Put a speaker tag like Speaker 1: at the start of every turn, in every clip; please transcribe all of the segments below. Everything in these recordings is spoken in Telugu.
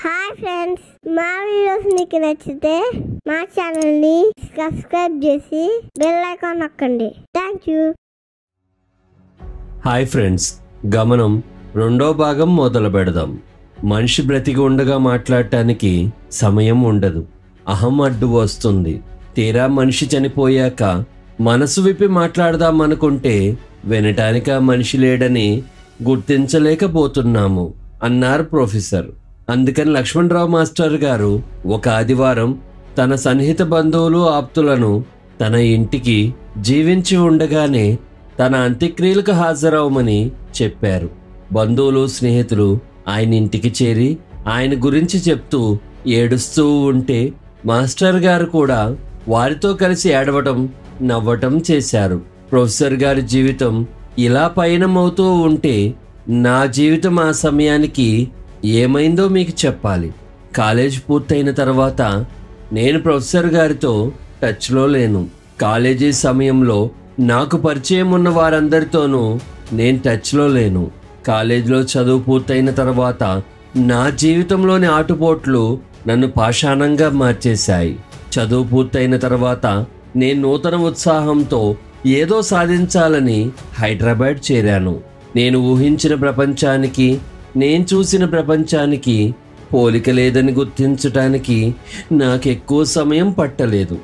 Speaker 1: హాయ్ ఫ్రెండ్స్, మా వీడియోస్ మీకు నచ్చితే మా ఛానల్ని సబ్స్క్రైబ్ చేసి బెల్ ఐకాన్ నొక్కండి. Thank you.
Speaker 2: హాయ్ ఫ్రెండ్స్, గమనం రెండో భాగం మొదలు పెడదాం. మనిషి బ్రతికి ఉండగా మాట్లాడటానికి సమయం ఉండదు. అహం అడ్డు వస్తుంది. తీరా మనిషి చనిపోయాక మనసు విప్పి మాట్లాడదామనుకుంటే వినటానికి ఆ మనిషి లేడని గుర్తించలేకపోతున్నాము అన్నారు ప్రొఫెసర్. అందుకని లక్ష్మణరావు మాస్టర్ గారు ఒక ఆదివారం తన సన్నిహిత బంధువులు ఆప్తులను తన ఇంటికి జీవించి ఉండగానే తన అంత్యక్రియలకు హాజరవమని చెప్పారు. బంధువులు స్నేహితులు ఆయన ఇంటికి చేరి ఆయన గురించి చెప్తూ ఏడుస్తూ ఉంటే మాస్టర్ గారు కూడా వారితో కలిసి ఏడవటం నవ్వటం చేశారు. ప్రొఫెసర్ గారి జీవితం ఇలా పయనమవుతూ ఉంటే నా జీవితం ఆ సమయానికి ఏమైందో మీకు చెప్పాలి. కాలేజ్ పూర్తయిన తర్వాత నేను ప్రొఫెసర్ గారితో టచ్లో లేను. కాలేజీ సమయంలో నాకు పరిచయం ఉన్న వారందరితోనూ నేను టచ్లో లేను. కాలేజీలో చదువు పూర్తయిన తర్వాత నా జీవితంలోని ఆటుపోట్లు నన్ను పాషాణంగా మార్చేశాయి. చదువు పూర్తయిన తర్వాత నేను నూతన ఉత్సాహంతో ఏదో సాధించాలని హైదరాబాద్ చేరాను. నేను ఊహించిన ప్రపంచానికి, నేను చూసిన ప్రపంచానికి పోలిక లేదని గుర్తించటానికి నాకు ఎక్కువ సమయం పట్టలేదు.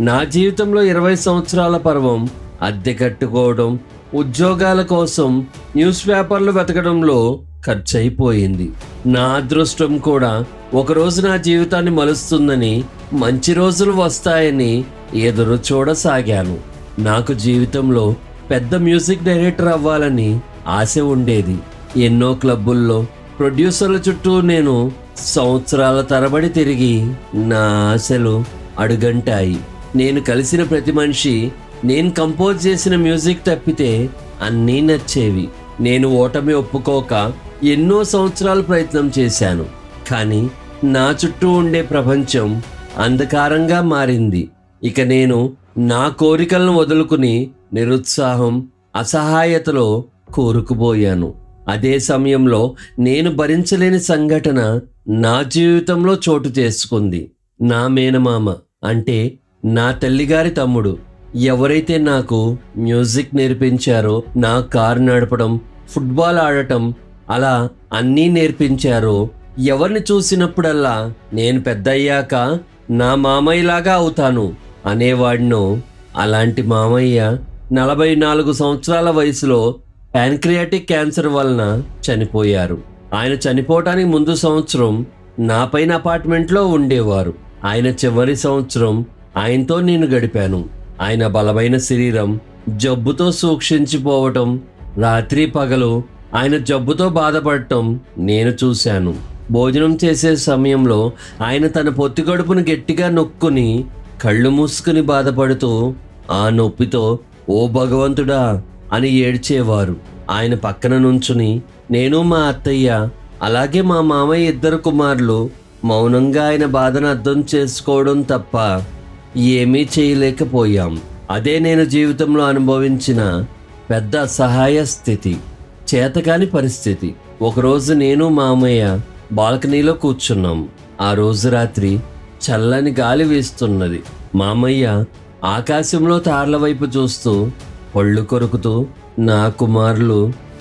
Speaker 2: నా జీవితంలో 20 సంవత్సరాల పర్వం అద్దె కట్టుకోవడం, ఉద్యోగాల కోసం న్యూస్ పేపర్లు వెతకడంలో ఖర్చయిపోయింది. నా అదృష్టం కూడా ఒకరోజు నా జీవితాన్ని మలుస్తుందని, మంచి రోజులు వస్తాయని ఎదురు చూడసాగాను. నాకు జీవితంలో పెద్ద మ్యూజిక్ డైరెక్టర్ అవ్వాలని ఆశ ఉండేది. ఎన్నో క్లబ్బుల్లో ప్రొడ్యూసర్ల చుట్టూ నేను సంవత్సరాల తరబడి తిరిగి నా ఆశలు అడుగంటాయి. నేను కలిసిన ప్రతి మనిషి నేను కంపోజ్ చేసిన మ్యూజిక్ తప్పితే అన్నీ నచ్చేవి. నేను ఓటమి ఒప్పుకోక ఎన్నో సంవత్సరాలు ప్రయత్నం చేశాను. కానీ నా చుట్టూ ఉండే ప్రపంచం అంధకారంగా మారింది. ఇక నేను నా కోరికలను వదులుకుని నిరుత్సాహం, అసహాయతలో కూరుకుపోయాను. అదే సమయంలో నేను భరించలేని సంఘటన నా జీవితంలో చోటు చేసుకుంది. నా మేనమామ అంటే నా తల్లిగారి తమ్ముడు ఎవరైతే నాకు మ్యూజిక్ నేర్పించారో, నా కారు నడపడం, ఫుట్బాల్ ఆడటం అలా అన్నీ నేర్పించారో, ఎవరిని చూసినప్పుడల్లా నేను పెద్దయ్యాక నా మామయ్యలాగా అవుతాను అనేవాడినో, అలాంటి మామయ్య 44 సంవత్సరాల వయసులో ప్యాన్క్రియాటిక్ క్యాన్సర్ వలన చనిపోయారు. ఆయన చనిపోవటానికి ముందు సంవత్సరం నా పైన అపార్ట్మెంట్లో ఉండేవారు. ఆయన చివరి సంవత్సరం ఆయనతో నేను గడిపాను. ఆయన బలమైన శరీరం జబ్బుతో సూక్షించిపోవటం, రాత్రి పగలు ఆయన జబ్బుతో బాధపడటం నేను చూశాను. భోజనం చేసే సమయంలో ఆయన తన పొత్తిగడుపును గట్టిగా నొక్కుని కళ్ళు మూసుకుని బాధపడుతూ ఆ నొప్పితో ఓ భగవంతుడా అని ఏడ్చేవారు. ఆయన పక్కన నుంచుని నేను, మా అత్తయ్య, అలాగే మా మామయ్య 2 కుమారులు మౌనంగా ఆయన బాధను అర్థం చేసుకోవడం తప్ప ఏమీ చేయలేకపోయాం. అదే నేను జీవితంలో అనుభవించిన పెద్ద అసహాయ స్థితి, చేతకాని పరిస్థితి. ఒకరోజు నేను, మామయ్య బాల్కనీలో కూర్చున్నాం. ఆ రోజు రాత్రి చల్లని గాలి వీస్తున్నది. మామయ్య ఆకాశంలో తారల వైపు చూస్తూ పళ్ళు కొరుకుతూ, నా కుమారులు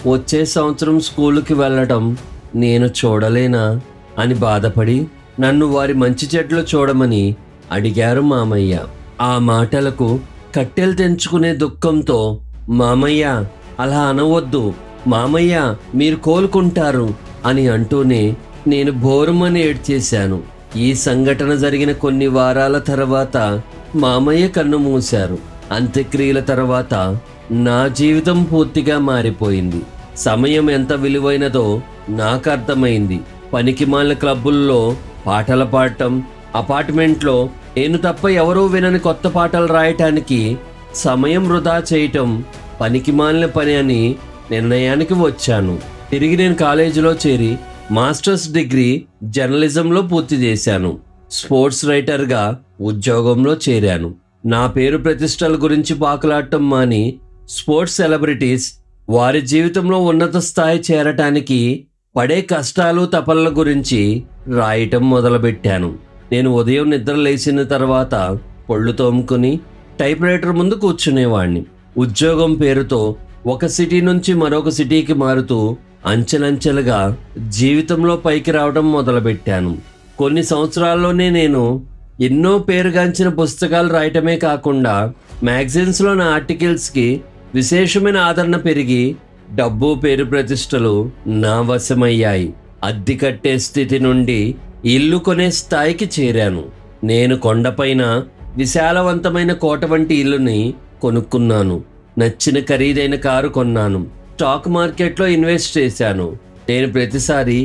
Speaker 2: వచ్చే సంవత్సరం స్కూలుకి వెళ్ళటం నేను చూడలేనా అని బాధపడి నన్ను వారి మంచి చెడ్లు చూడమని అడిగారు మామయ్య. ఆ మాటలకు కట్టెలు తెంచుకునే దుఃఖంతో, మామయ్య అలా అనవద్దు, మామయ్య మీరు కోలుకుంటారు అని అంటూనే నేను బోరుమని ఏడ్చేశాను. ఈ సంఘటన జరిగిన కొన్ని వారాల తర్వాత మామయ్య కన్ను మూశారు. అంత్యక్రియల తర్వాత నా జీవితం పూర్తిగా మారిపోయింది. సమయం ఎంత విలువైనదో నాకు అర్థమైంది. పనికిమాలిన క్లబ్బుల్లో పాటలు పాడటం, అపార్ట్మెంట్లో నేను తప్ప ఎవరూ వినని కొత్త పాటలు రాయటానికి సమయం వృధా చేయటం పనికిమాలిన పని అని నిర్ణయానికి వచ్చాను. తిరిగి నేను కాలేజీలో చేరి మాస్టర్స్ డిగ్రీ జర్నలిజంలో పూర్తి చేశాను. స్పోర్ట్స్ రైటర్గా ఉద్యోగంలో చేరాను. నా పేరు ప్రతిష్టల గురించి పాకులాడటం మాని స్పోర్ట్స్ సెలబ్రిటీస్ వారి జీవితంలో ఉన్నత స్థాయి చేరటానికి పడే కష్టాలు తపనల గురించి రాయటం మొదలుపెట్టాను. నేను ఉదయం నిద్ర లేచిన తర్వాత పళ్ళు తోముకుని టైప్రైటర్ ముందు కూర్చునేవాణ్ణి. ఉద్యోగం పేరుతో ఒక సిటీ నుంచి మరొక సిటీకి మారుతూ అంచెలంచెలుగా జీవితంలో పైకి రావడం మొదలుపెట్టాను. కొన్ని సంవత్సరాల్లోనే నేను ఎన్నో పేరుగాంచిన పుస్తకాలు రాయటమే కాకుండా మ్యాగజైన్స్లో నా ఆర్టికల్స్కి విశేషమైన ఆదరణ పెరిగి డబ్బు పేరు ప్రతిష్టలు నా వశమయ్యాయి. అద్దె కట్టే స్థితి నుండి ఇల్లు కొనే స్థాయికి చేరాను. నేను కొండపైన విశాలవంతమైన కోట వంటి ఇల్లుని కొనుక్కున్నాను. నచ్చిన ఖరీదైన కారు కొన్నాను. స్టాక్ మార్కెట్లో ఇన్వెస్ట్ చేశాను. నేను ప్రతిసారి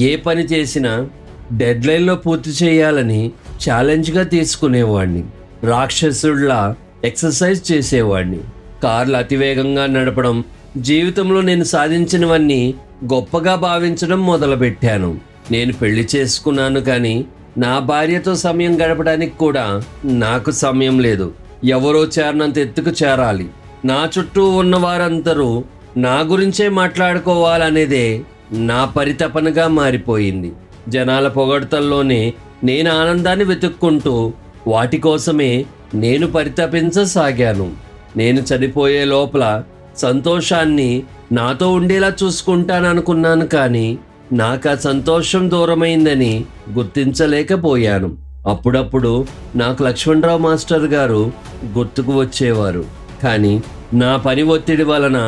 Speaker 2: ఏ పని చేసినా డెడ్లైన్లో పూర్తి చేయాలని ఛాలెంజ్గా తీసుకునేవాడిని. రాక్షసుడిలా ఎక్సర్సైజ్ చేసేవాడిని. కార్లు అతివేగంగా నడపడం, జీవితంలో నేను సాధించినవన్నీ గొప్పగా భావించడం మొదలుపెట్టాను. నేను పెళ్లి చేసుకున్నాను, కానీ నా భార్యతో సమయం గడపడానికి కూడా నాకు సమయం లేదు. ఎవరో చేరనంత ఎత్తుకు చేరాలి. నా చుట్టూ ఉన్న వారందరూ నా గురించే మాట్లాడుకోవాలనేదే నా పరితపనగా మారిపోయింది. జనాల పొగడ్తల్లోనే నేను ఆనందాన్ని వెతుక్కుంటూ వాటి కోసమే నేను పరితపించసాగాను. నేను చనిపోయే లోపల సంతోషాన్ని నాతో ఉండేలా చూసుకుంటాననుకున్నాను, కానీ నాకు ఆ సంతోషం దూరమైందని గుర్తించలేకపోయాను. అప్పుడప్పుడు నాకు లక్ష్మణరావు మాస్టర్ గారు గుర్తుకు వచ్చేవారు, కానీ నా పని ఒత్తిడి వలన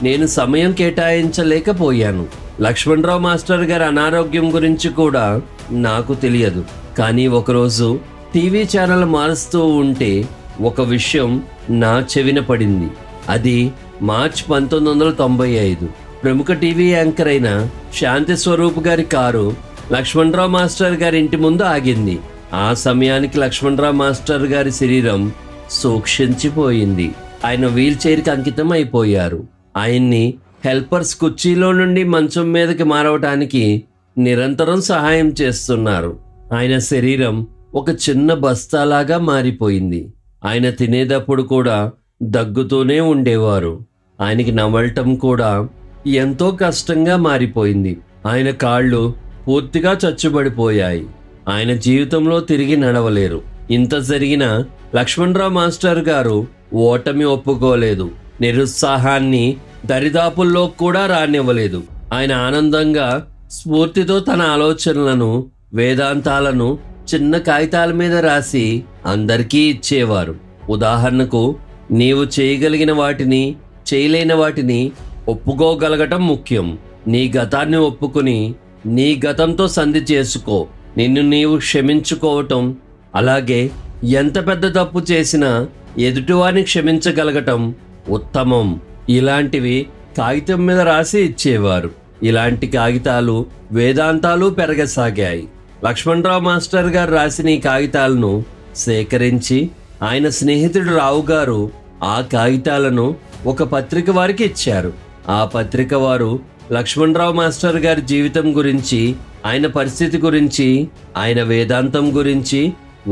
Speaker 2: నేను సమయం కేటాయించలేకపోయాను. లక్ష్మణరావు మాస్టర్ గారి అనారోగ్యం గురించి కూడా నాకు తెలియదు, కానీ ఒకరోజు టీవీ ఛానల్ మారుస్తూ ఉంటే ఒక విషయం నా చెవిన పడింది. అది మార్చ్ 1995. ప్రముఖ టీవీ యాంకర్ అయిన శాంతి స్వరూప్ గారి కారు లక్ష్మణరావు మాస్టర్ గారి ఇంటి ముందు ఆగింది. ఆ సమయానికి లక్ష్మణరావు మాస్టర్ గారి శరీరం సూక్షించిపోయింది. ఆయన వీల్ చైర్కి అంకితం అయిపోయారు. ఆయన్ని హెల్పర్స్ కుర్చీలో నుండి మంచం మీదకి మారవటానికి నిరంతరం సహాయం చేస్తున్నారు. ఆయన శరీరం ఒక చిన్న బస్తాలాగా మారిపోయింది. ఆయన తినేటప్పుడు కూడా దగ్గుతూనే ఉండేవారు. ఆయనకి నవ్వటం కూడా ఎంతో కష్టంగా మారిపోయింది. ఆయన కాళ్ళు పూర్తిగా చచ్చుబడిపోయాయి. ఆయన జీవితంలో తిరిగి నడవలేరు. ఇంత జరిగినా లక్ష్మణరావు మాస్టర్ గారు ఓటమి ఒప్పుకోలేదు. నిరుత్సాహాన్ని దరిదాపుల్లో కూడా రానివ్వలేదు. ఆయన ఆనందంగా స్ఫూర్తితో తన ఆలోచనలను, వేదాంతాలను చిన్న కాగితాల మీద రాసి అందరికీ ఇచ్చేవారు. ఉదాహరణకు, నీవు చేయగలిగిన వాటిని, చేయలేని వాటిని ఒప్పుకోగలగటం ముఖ్యం. నీ గతాన్ని ఒప్పుకుని నీ గతంతో సంధి చేసుకో. నిన్ను నీవు క్షమించుకోవటం, అలాగే ఎంత పెద్ద తప్పు చేసినా ఎదుటివారిని క్షమించగలగటం ఉత్తమం. ఇలాంటివి కాగితం మీద రాసి ఇచ్చేవారు. ఇలాంటి కాగితాలు, వేదాంతాలు పెరగసాగాయి. లక్ష్మణరావు మాస్టర్ గారు రాసిన ఈ కాగితాలను సేకరించి ఆయన స్నేహితుడు రావు గారు ఆ కాగితాలను ఒక పత్రిక వారికి ఇచ్చారు. ఆ పత్రిక వారు లక్ష్మణరావు మాస్టర్ గారి జీవితం గురించి, ఆయన పరిస్థితి గురించి, ఆయన వేదాంతం గురించి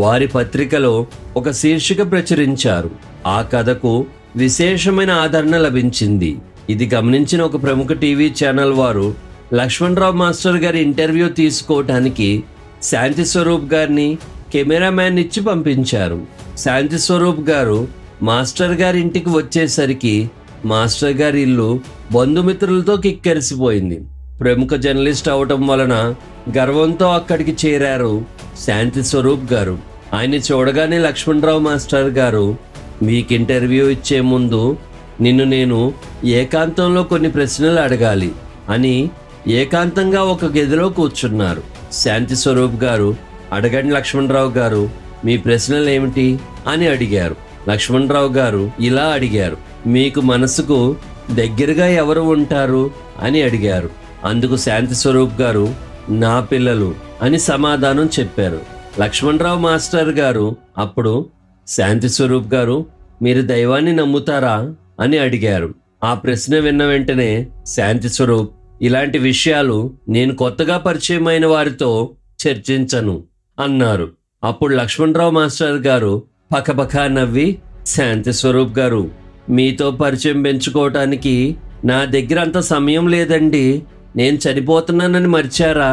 Speaker 2: వారి పత్రికలో ఒక శీర్షిక ప్రచురించారు. ఆ కథకు విశేషమైన ఆదరణ లభించింది. ఇది గమనించిన ఒక ప్రముఖ టీవీ ఛానల్ వారు లక్ష్మణరావు మాస్టర్ గారి ఇంటర్వ్యూ తీసుకోవటానికి శాంతి స్వరూప్ గారిని కెమెరామ్యాన్ ఇచ్చి పంపించారు. శాంతి స్వరూప్ గారు మాస్టర్ గారి ఇంటికి వచ్చేసరికి మాస్టర్ గారి ఇల్లు బంధుమిత్రులతో కిక్కెరిసిపోయింది. ప్రముఖ జర్నలిస్ట్ అవటం వలన గర్వంతో అక్కడికి చేరారు శాంతి స్వరూప్ గారు. ఆయన్ని చూడగానే లక్ష్మణరావు మాస్టర్ గారు, మీకు ఇంటర్వ్యూ ఇచ్చే ముందు నిన్ను నేను ఏకాంతంలో కొన్ని ప్రశ్నలు అడగాలి అని ఏకాంతంగా ఒక గదిలో కూర్చున్నారు. శాంతి స్వరూప్ గారు, అడగండి లక్ష్మణరావు గారు, మీ ప్రశ్నలు ఏమిటి అని అడిగారు. లక్ష్మణరావు గారు ఇలా అడిగారు, మీకు మనసుకు దగ్గరగా ఎవరు ఉంటారు అని అడిగారు. అందుకు శాంతి స్వరూప్ గారు, నా పిల్లలు అని సమాధానం చెప్పారు. లక్ష్మణరావు మాస్టర్ గారు అప్పుడు, శాంతి స్వరూప్ గారు, మీరు దైవాన్ని నమ్ముతారా అని అడిగారు. ఆ ప్రశ్న విన్న వెంటనే శాంతి స్వరూప్, ఇలాంటి విషయాలు నేను కొత్తగా పరిచయమైన వారితో చర్చించను అన్నారు. అప్పుడు లక్ష్మణరావు మాస్టర్ గారు పకపకా నవ్వి, శాంతి స్వరూప్ గారు, మీతో పరిచయం పెంచుకోవటానికి నా దగ్గర అంత సమయం లేదండి నేను చనిపోతున్నానని మర్చారా?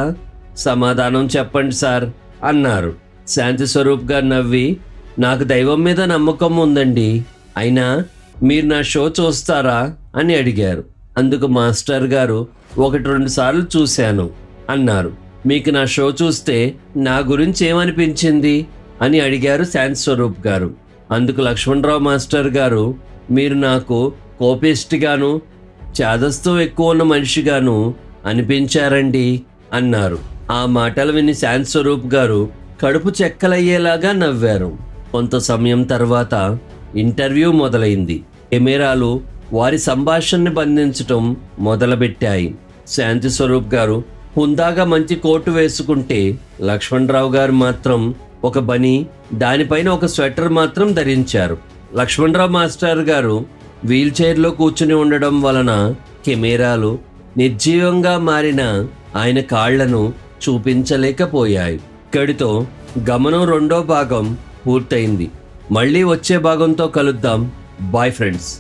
Speaker 2: సమాధానం చెప్పండి సార్ అన్నారు. శాంతి స్వరూప్ గారు నవ్వి, నాకు దైవం మీద నమ్మకం ఉందండి, అయినా మీరు నా షో చూస్తారా అని అడిగారు. అందుకు మాస్టర్ గారు, 1-2 సార్లు చూశాను అన్నారు. మీకు నా షో చూస్తే నా గురించి ఏమనిపించింది అని అడిగారు శాంతి స్వరూప్ గారు. అందుకు లక్ష్మణరావు మాస్టర్ గారు, మీరు నాకు కోపిస్ట్గాను చాదస్తం ఎక్కువ ఉన్న మనిషిగాను అనిపించారండి అన్నారు. ఆ మాటలు విని శాంతి స్వరూప్ గారు కడుపు చెక్కలయ్యేలాగా నవ్వారు. కొంత సమయం తర్వాత ఇంటర్వ్యూ మొదలైంది. కెమెరాలు వారి సంభాషణని బంధించటం మొదలుపెట్టాయి. శాంతి స్వరూప్ గారు హుందాగా మంచి కోటు వేసుకుంటే, లక్ష్మణరావు గారు మాత్రం ఒక బనీ, దానిపైన ఒక స్వెటర్ మాత్రం ధరించారు. లక్ష్మణరావు మాస్టర్ గారు వీల్ చైర్లో కూర్చుని ఉండడం వలన కెమెరాలు నిర్జీవంగా మారిన ఆయన కాళ్లను చూపించలేకపోయాయి. ఇక్కడితో గమనం 2వ భాగం పూర్తయింది. మళ్ళీ వచ్చే భాగంతో కలుద్దాం. Bye friends.